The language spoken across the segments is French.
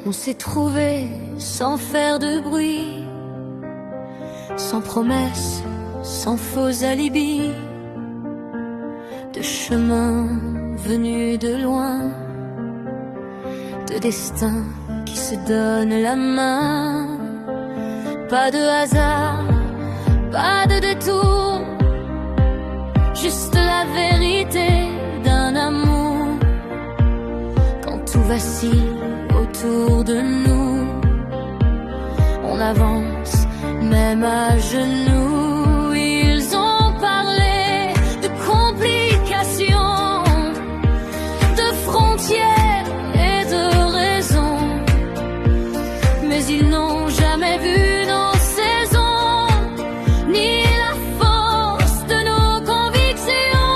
On s'est trouvé sans faire de bruit, sans promesses, sans faux alibis, de chemins venus de loin, de destin qui se donne la main. Pas de hasard, pas de détour, juste la vérité d'un amour. Quand tout vacille autour de nous, on avance même à genoux. Ils ont parlé de complications, de frontières et de raisons, mais ils n'ont jamais vu nos saisons, ni la force de nos convictions.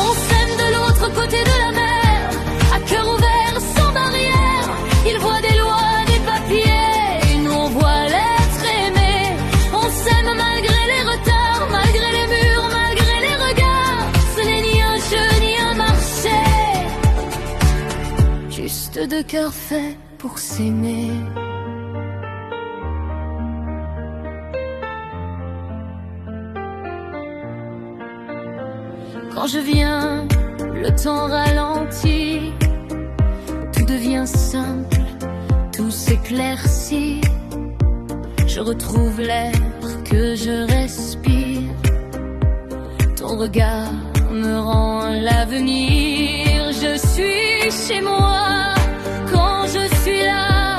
On s'aime de l'autre côté de la mer, à cœur ouvert, sans barrière. Ils voient des lois, des papiers, et nous on voit l'être aimé. On s'aime malgré les retards, malgré les murs, malgré les regards. Ce n'est ni un jeu, ni un marché, juste deux cœurs faits pour s'aimer. Quand je viens, le temps ralentit, tout devient simple, tout s'éclaircit. Je retrouve l'air que je respire, ton regard me rend l'avenir. Je suis chez moi quand je suis là,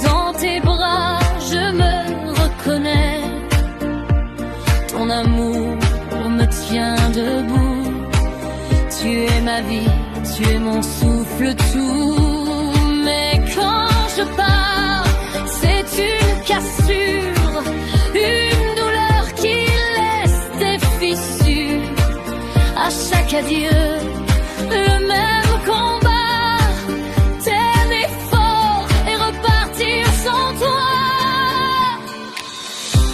dans tes bras je me reconnais. Ton amour me tient debout, tu es ma vie, tu es mon souffle tout. Mais quand je pars, c'est une cassure, une douleur qui laisse des fissures. À chaque adieu, le même combat, t'aimer fort et repartir sans toi.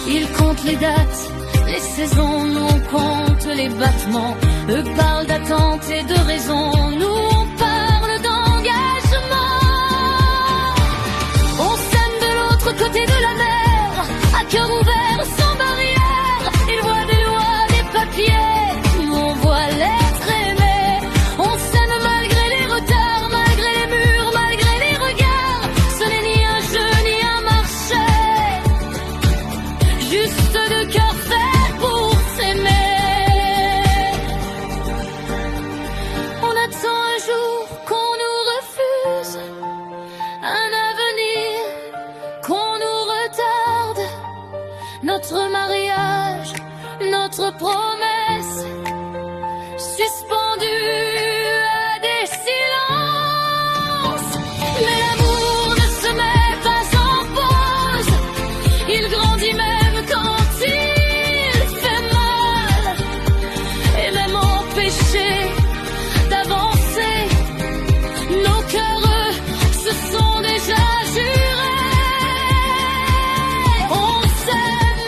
Ils comptent les dates, les saisons, nous on compte les battements. Eux parlent d'attente et de raison, nous on parle d'engagement. On s'aime de l'autre côté de la mer, à cœur ouvert, sans barrière. Ils voient des lois, des papiers, nous on voit l'être aimé. On s'aime malgré les retards, malgré les murs, malgré les regards. Ce n'est ni un jeu, ni un marché, juste deux cœurs faits pour s'aimer. On attend un jour qu'on nous refuse, un avenir qu'on nous retarde, notre mariage, notre promesse, suspendue à des silences. Mais l'amour ne se met pas en pause, il grandit même quand il fait mal, et même empêché d'avancer, nos cœurs eux, se sont déjà jurés. On s'aime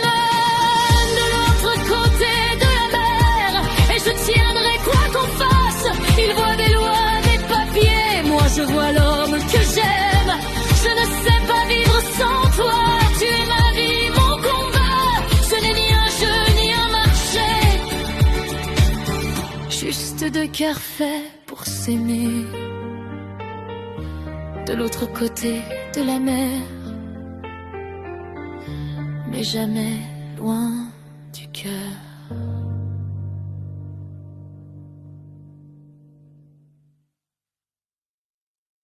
de l'autre côté de la mer, et je tiendrai quoi qu'on fasse. Ils voient des lois, des papiers, moi je vois l'homme que j'aime. Je ne sais pas vivre sans toi, tu es ma vie, mon combat. Ce n'est ni un jeu, ni un marché, juste deux cœurs faits pour s'aimer. De l'autre côté de la mer, mais jamais loin du cœur.